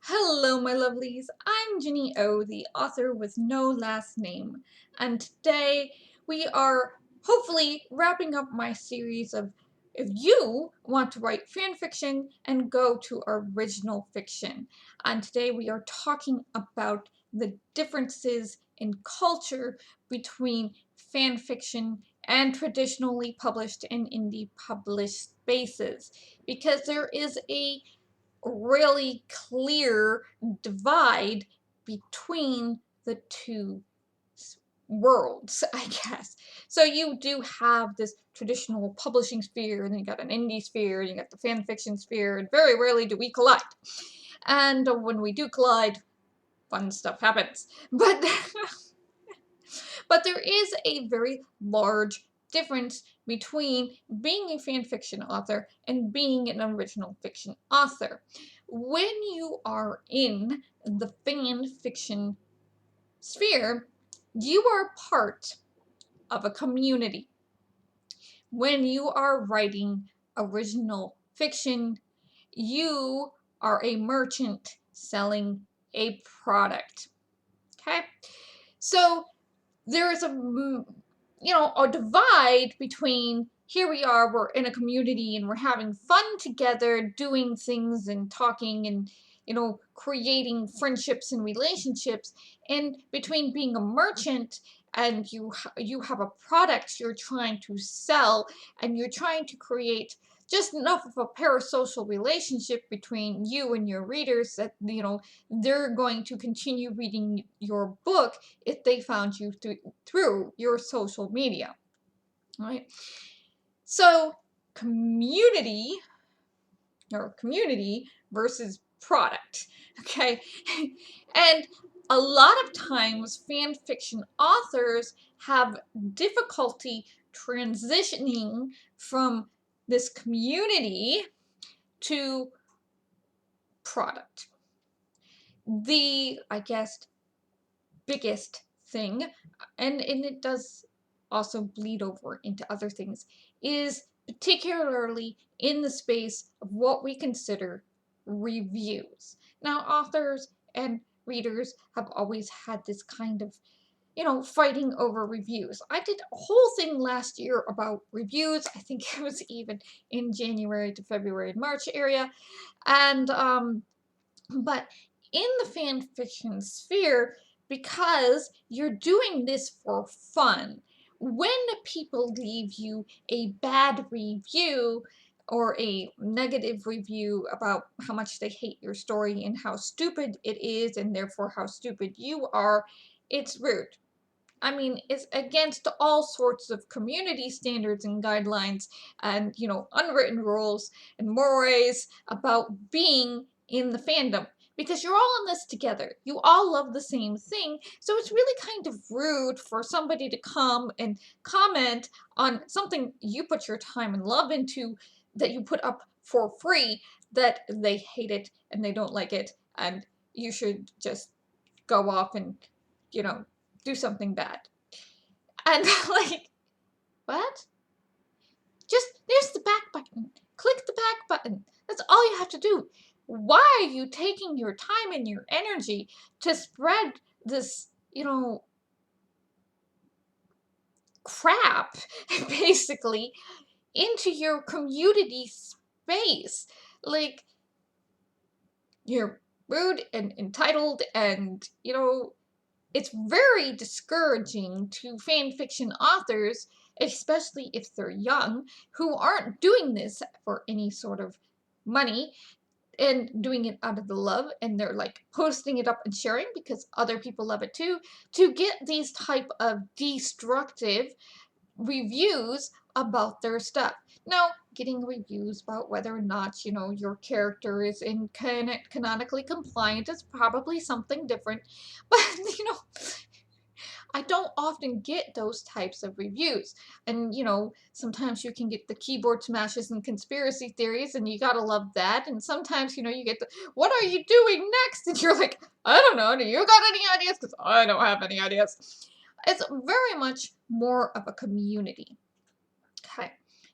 Hello, my lovelies. I'm Ginny O, the author with no last name, and today we are hopefully wrapping up my series of if you want to write fan fiction and go to original fiction. And today we are talking about the differences in culture between fan fiction and traditionally published and indie published spaces, because there is a really clear divide between the two worlds, I guess. So you do have this traditional publishing sphere, and then you got an indie sphere, and you got the fan fiction sphere, and very rarely do we collide. And when we do collide, fun stuff happens. But there is a very large difference between being a fan fiction author and being an original fiction author. When you are in the fan fiction sphere, you are part of a community. When you are writing original fiction, you are a merchant selling a product. Okay? So there's a divide between here we are, we're in a community and we're having fun together, doing things and talking and creating friendships and relationships, and between being a merchant and you have a product you're trying to sell, and you're trying to create just enough of a parasocial relationship between you and your readers that they're going to continue reading your book if they found you through your social media. All right. So community versus product. Okay. And a lot of times fan fiction authors have difficulty transitioning from this community to product. The, I guess, biggest thing, and it does also bleed over into other things, is particularly in the space of what we consider reviews. Now, authors and readers have always had this kind of fighting over reviews. I did a whole thing last year about reviews. I think it was even in January to February and March area. And but in the fan fiction sphere, because you're doing this for fun, when people leave you a bad review or a negative review about how much they hate your story and how stupid it is and therefore how stupid you are, it's rude. I mean, it's against all sorts of community standards and guidelines and, unwritten rules and mores about being in the fandom. Because you're all in this together. You all love the same thing. So it's really kind of rude for somebody to come and comment on something you put your time and love into, that you put up for free, that they hate it and they don't like it, and you should just go off and, do something bad. And like, what? Just, there's the back button. Click the back button. That's all you have to do. Why are you taking your time and your energy to spread this, crap, basically, into your community space? Like, you're rude and entitled, and, it's very discouraging to fan fiction authors, especially if they're young, who aren't doing this for any sort of money and doing it out of the love, and they're like posting it up and sharing because other people love it too, to get these type of destructive reviews about their stuff. Now, getting reviews about whether or not, your character is canonically compliant is probably something different. But, I don't often get those types of reviews. And, sometimes you can get the keyboard smashes and conspiracy theories, and you gotta love that. And sometimes, you get the, what are you doing next? And you're like, I don't know, do you got any ideas? Because I don't have any ideas. It's very much more of a community. Okay.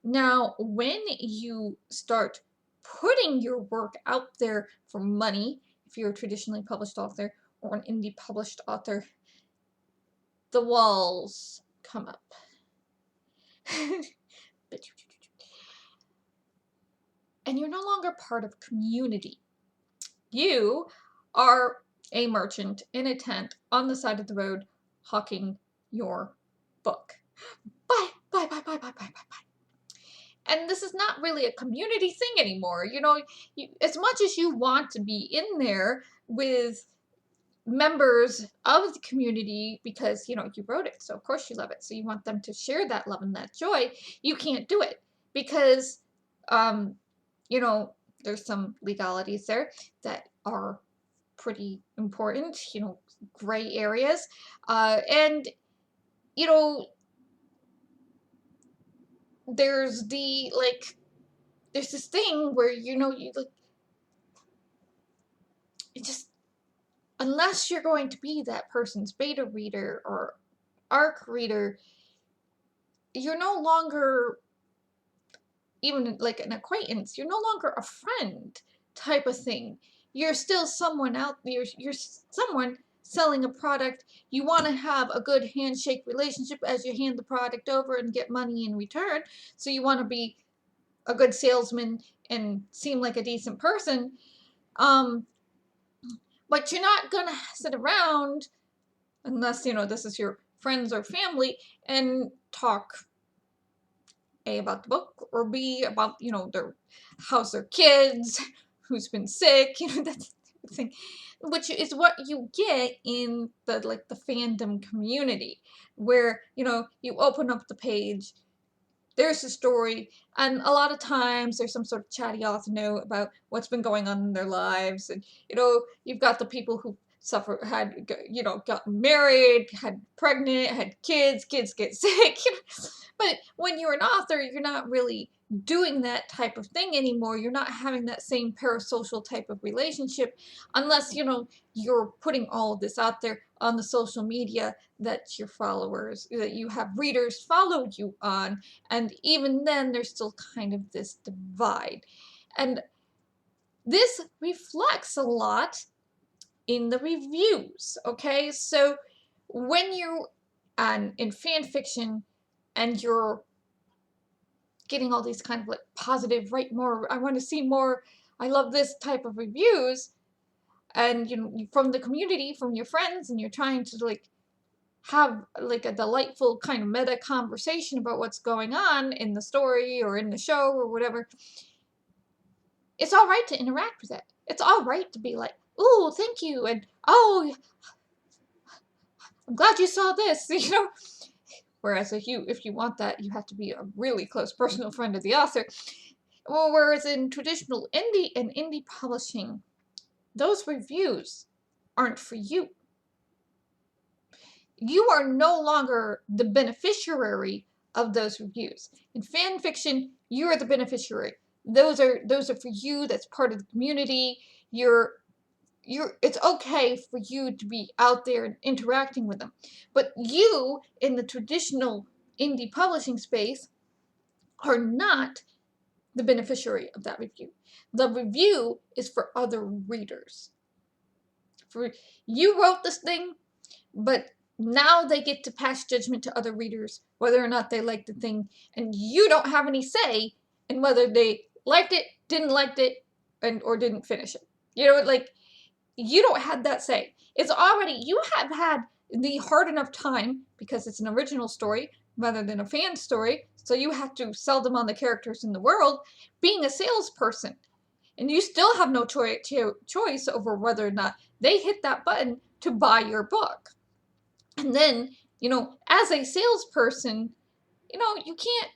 Now, when you start putting your work out there for money, if you're a traditionally published author or an indie published author, the walls come up. And you're no longer part of community. You are a merchant in a tent on the side of the road hawking your book. Bye, bye, bye, bye, bye, bye, bye, bye. And this is not really a community thing anymore. You know, as much as you want to be in there with members of the community because, you know, you wrote it, so of course you love it. So you want them to share that love and that joy. You can't do it because, you know, there's some legalities there that are pretty important, you know, gray areas. And, you know, there's there's this thing where, you know, you like, it just, unless you're going to be that person's beta reader or ARC reader, you're no longer even like an acquaintance. You're no longer a friend type of thing. You're still someone out there. You're someone selling a product. You want to have a good handshake relationship as you hand the product over and get money in return. So you want to be a good salesman and seem like a decent person. But you're not gonna sit around unless, you know, this is your friends or family and talk A, about the book, or B, about, you know, how's their kids, who's been sick, you know, that's the thing. Which is what you get in the fandom community, where, you know, you open up the page, there's a story, and a lot of times there's some sort of chatty author note about what's been going on in their lives, and, you know, you've got the people who had, you know, gotten married, had pregnant, had kids get sick, you know? But when you're an author, you're not really doing that type of thing anymore. You're not having that same parasocial type of relationship unless, you know, you're putting all of this out there on the social media that your followers, that you have readers follow you on. And even then, there's still kind of this divide. And this reflects a lot in the reviews, okay? So when you're in fan fiction and you're getting all these kind of like positive, write more, I want to see more, I love this type of reviews, and, you know, from the community, from your friends, and you're trying to like have like a delightful kind of meta conversation about what's going on in the story or in the show or whatever, it's all right to interact with it. It's all right to be like, "Ooh, thank you," and "Oh, I'm glad you saw this," you know. Whereas if you want that, you have to be a really close personal friend of the author. Well, whereas in traditional indie publishing, those reviews aren't for you. You are no longer the beneficiary of those reviews. In fan fiction, you are the beneficiary. Those are for you. That's part of the community. It's okay for you to be out there and interacting with them. But you, in the traditional indie publishing space, are not the beneficiary of that review. The review is for other readers. For you wrote this thing, but now they get to pass judgment to other readers whether or not they like the thing, and you don't have any say in whether they liked it, didn't like it, or didn't finish it. You know, like, you don't have that say. It's already, you have had the hard enough time, because it's an original story rather than a fan story, so you have to sell them on the characters in the world, being a salesperson. And you still have no choice over whether or not they hit that button to buy your book. And then, you know, as a salesperson, you know, you can't,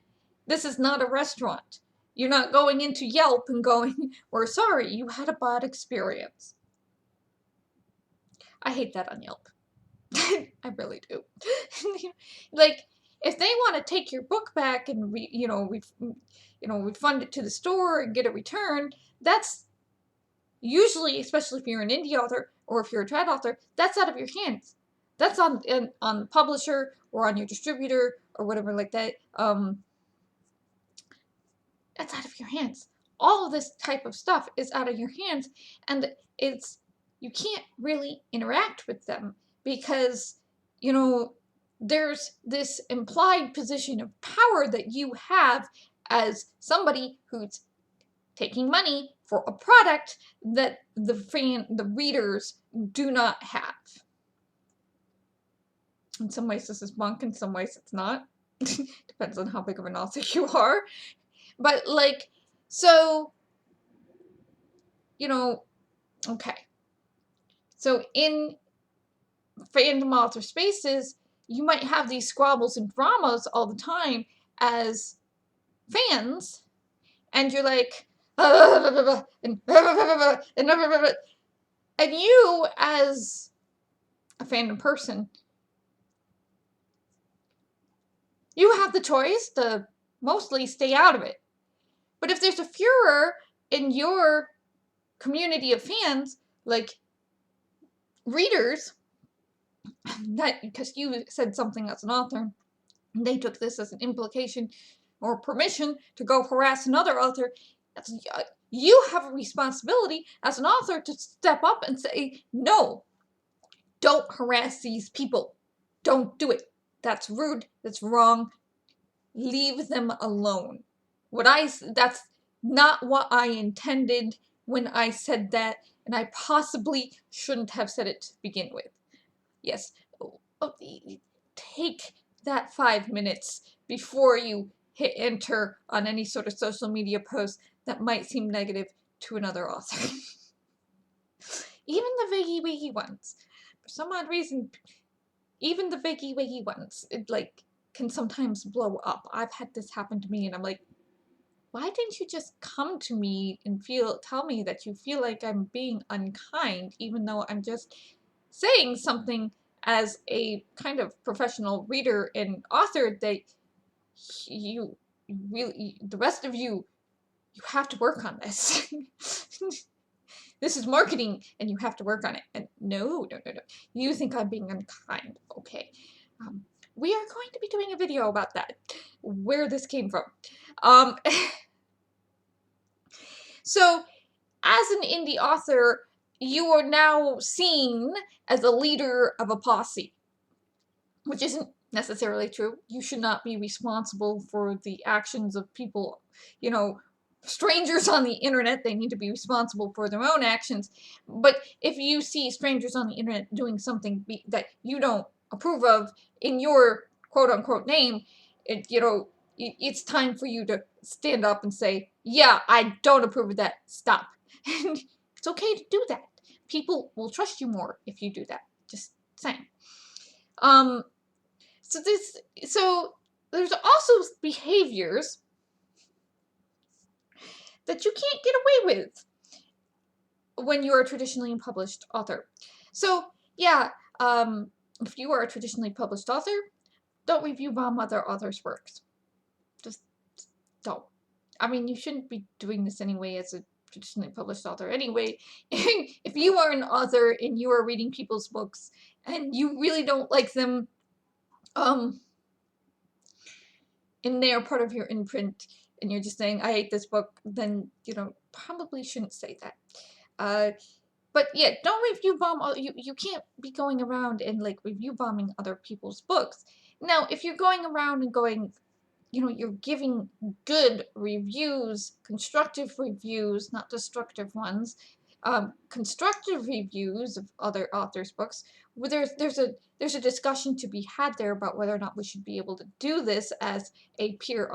this is not a restaurant. You're not going into Yelp and going, "We're sorry, you had a bad experience." I hate that on Yelp. I really do. Like, if they want to take your book back and refund it to the store and get a return, that's usually, especially if you're an indie author or if you're a trad author, that's out of your hands. That's on the publisher or on your distributor or whatever like that. That's out of your hands. All of this type of stuff is out of your hands, and it's you can't really interact with them because, you know, there's this implied position of power that you have as somebody who's taking money for a product that the readers do not have. In some ways this is bunk, in some ways it's not. Depends on how big of an author you are. But like, so, you know, okay. So in fandom author spaces, you might have these squabbles and dramas all the time as fans, and you're like, and you as a fandom person, you have the choice to mostly stay out of it. But if there's a furor in your community of fans, like readers, that because you said something as an author, they took this as an implication or permission to go harass another author, you have a responsibility as an author to step up and say, no, don't harass these people. Don't do it. That's rude. That's wrong. Leave them alone. That's not what I intended when I said that, and I possibly shouldn't have said it to begin with. Yes, take that 5 minutes before you hit enter on any sort of social media post that might seem negative to another author. Even the Viggy Wiggy ones. For some odd reason, even the Viggy Wiggy ones, it like can sometimes blow up. I've had this happen to me and I'm like, why didn't you just come to me and tell me that you feel like I'm being unkind, even though I'm just saying something as a kind of professional reader and author that you really, the rest of you have to work on this. This is marketing and you have to work on it. And no. You think I'm being unkind. Okay. We are going to be doing a video about that, where this came from. So, as an indie author, you are now seen as a leader of a posse, which isn't necessarily true. You should not be responsible for the actions of people, you know, strangers on the internet. They need to be responsible for their own actions. But if you see strangers on the internet doing something that you don't approve of in your quote-unquote name, it's time for you to stand up and say, yeah, I don't approve of that. Stop. And it's okay to do that. People will trust you more if you do that. Just saying. So there's also behaviors that you can't get away with when you're a traditionally published author. So yeah, if you are a traditionally published author, don't review bomb other authors' works. Just don't. I mean, you shouldn't be doing this anyway as a traditionally published author anyway. If you are an author and you are reading people's books and you really don't like them, and they are part of your imprint, and you're just saying, I hate this book, then, probably shouldn't say that. But yeah, don't review bomb. You can't be going around and like review bombing other people's books. Now, if you're going around and going, you're giving good reviews, constructive reviews, not destructive ones, constructive reviews of other authors' books, where there's a discussion to be had there about whether or not we should be able to do this as a peer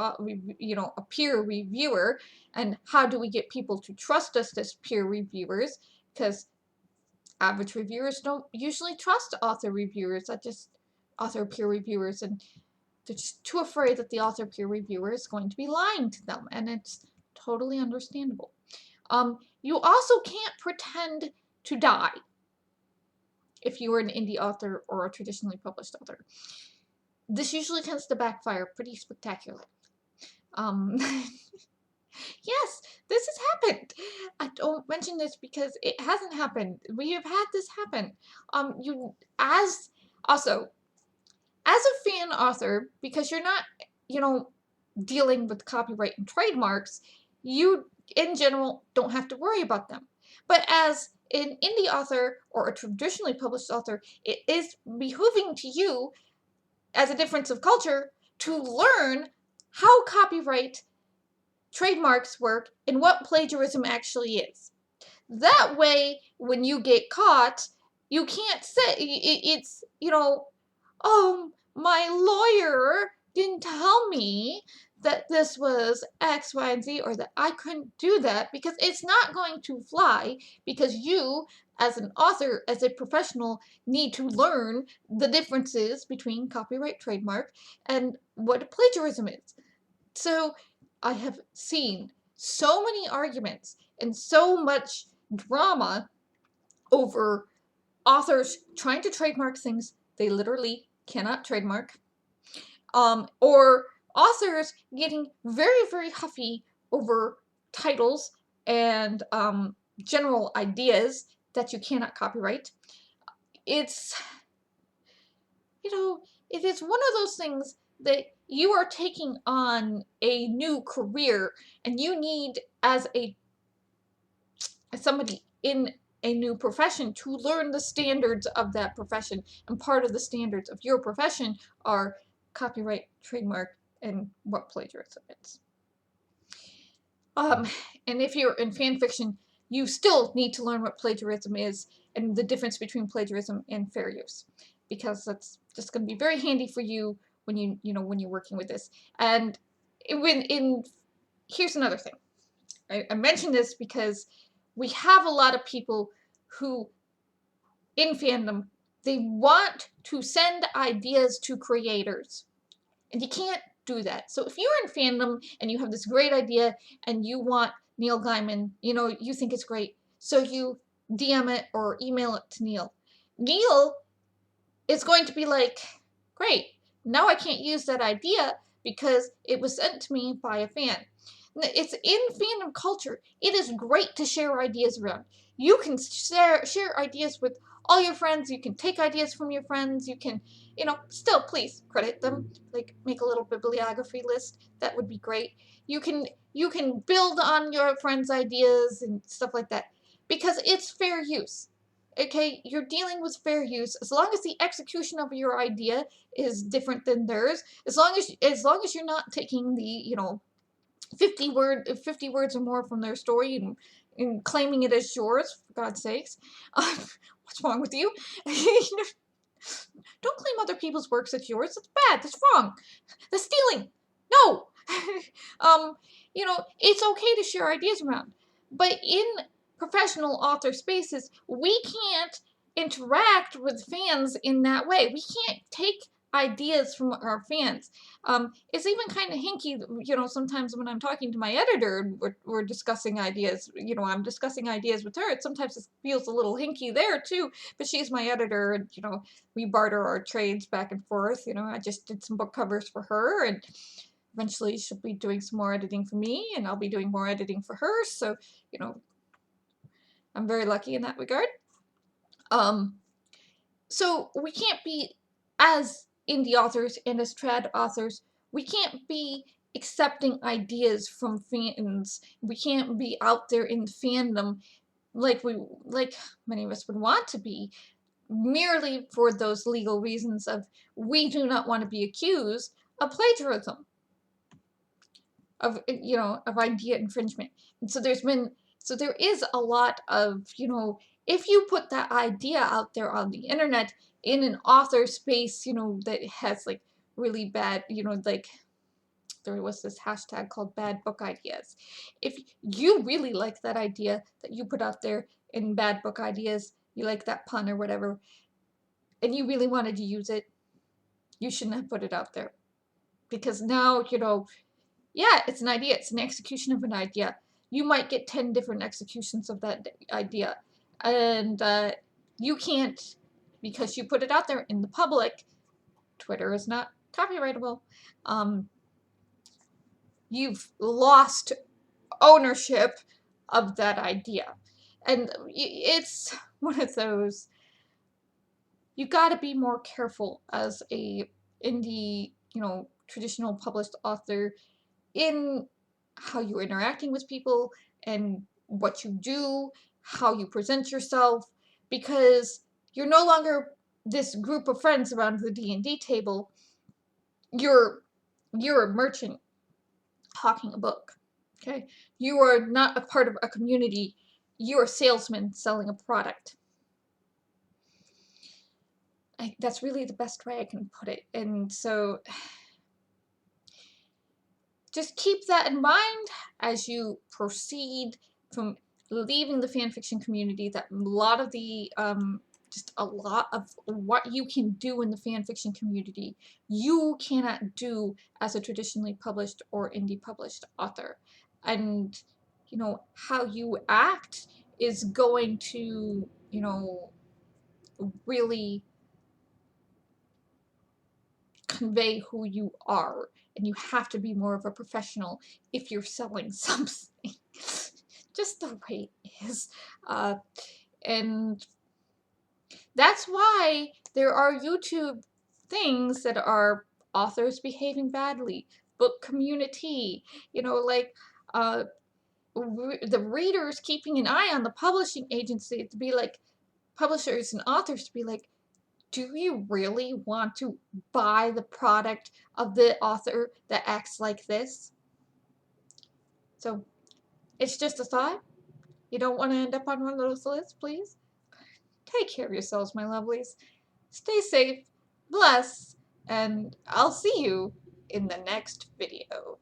reviewer, and how do we get people to trust us as peer reviewers, because average reviewers don't usually trust author reviewers, author peer reviewers, and they're just too afraid that the author peer reviewer is going to be lying to them, and it's totally understandable. You also can't pretend to die if you are an indie author or a traditionally published author. This usually tends to backfire pretty spectacularly. Yes, this has happened. I don't mention this because it hasn't happened. We have had this happen. As a fan author, because you're not, dealing with copyright and trademarks, you, in general, don't have to worry about them. But as an indie author or a traditionally published author, it is behooving to you as a difference of culture to learn how copyright trademarks work and what plagiarism actually is. That way, when you get caught, you can't say it's, oh, my lawyer didn't tell me that this was X, Y, and Z, or that I couldn't do that, because it's not going to fly, because you, as an author, as a professional, need to learn the differences between copyright, trademark, and what plagiarism is. So I have seen so many arguments and so much drama over authors trying to trademark things they literally cannot trademark, or authors getting very, very huffy over titles and general ideas that you cannot copyright. It's, it is one of those things that you are taking on a new career, and you need, as somebody in a new profession, to learn the standards of that profession. And part of the standards of your profession are copyright, trademark, and what plagiarism is. And if you're in fan fiction, you still need to learn what plagiarism is and the difference between plagiarism and fair use, because that's just going to be very handy for you when when you're working with this. And here's another thing. I mention this because we have a lot of people who, in fandom, they want to send ideas to creators, and you can't do that. So if you're in fandom and you have this great idea and you want Neil Gaiman, you think it's great, so you DM it or email it to Neil. Neil is going to be like, great, now I can't use that idea because it was sent to me by a fan. It's in fandom culture. It is great to share ideas around. You can share ideas with all your friends. You can take ideas from your friends. You can, still please credit them. Like, make a little bibliography list. That would be great. You can build on your friends' ideas and stuff like that, because it's fair use. Okay, you're dealing with fair use as long as the execution of your idea is different than theirs. As long as you're not taking the 50 words or more from their story and claiming it as yours, for God's sakes. What's wrong with you? Don't claim other people's works as yours. That's bad. That's wrong. That's stealing. No. It's okay to share ideas around, but in professional author spaces, we can't interact with fans in that way. We can't take ideas from our fans. It's even kind of hinky, sometimes when I'm talking to my editor and we're discussing ideas, I'm discussing ideas with her. Sometimes it feels a little hinky there too, but she's my editor, and, we barter our trades back and forth. I just did some book covers for her, and eventually she'll be doing some more editing for me, and I'll be doing more editing for her. So, I'm very lucky in that regard. So we can't be, as indie authors and as trad authors, we can't be accepting ideas from fans. We can't be out there in fandom like many of us would want to be, merely for those legal reasons of, we do not want to be accused of plagiarism, of idea infringement. And so there is a lot of, if you put that idea out there on the internet in an author space, that has like really bad, like there was this hashtag called bad book ideas. If you really like that idea that you put out there in bad book ideas, you like that pun or whatever, and you really wanted to use it, you shouldn't have put it out there. Because now, yeah, it's an idea. It's an execution of an idea. You might get 10 different executions of that idea. And you can't, because you put it out there in the public. Twitter is not copyrightable. You've lost ownership of that idea. And it's one of those, you got to be more careful as a indie, traditional published author in how you're interacting with people and what you do, how you present yourself, because you're no longer this group of friends around the D&D table. You're a merchant hawking a book. Okay? You are not a part of a community. You're a salesman selling a product. That's really the best way I can put it. And so just keep that in mind as you proceed from leaving the fanfiction community, that a lot of the just a lot of what you can do in the fanfiction community you cannot do as a traditionally published or indie published author. And you know, how you act is going to, you know, really convey who you are, and you have to be more of a professional if you're selling something. Just the way it is. And that's why there are YouTube things that are authors behaving badly, book community, you know, like the readers keeping an eye on the publishing agency to be like, publishers and authors to be like, do you really want to buy the product of the author that acts like this? So it's just a thought. You don't want to end up on one of those lists, please. Take care of yourselves, my lovelies. Stay safe, bless, and I'll see you in the next video.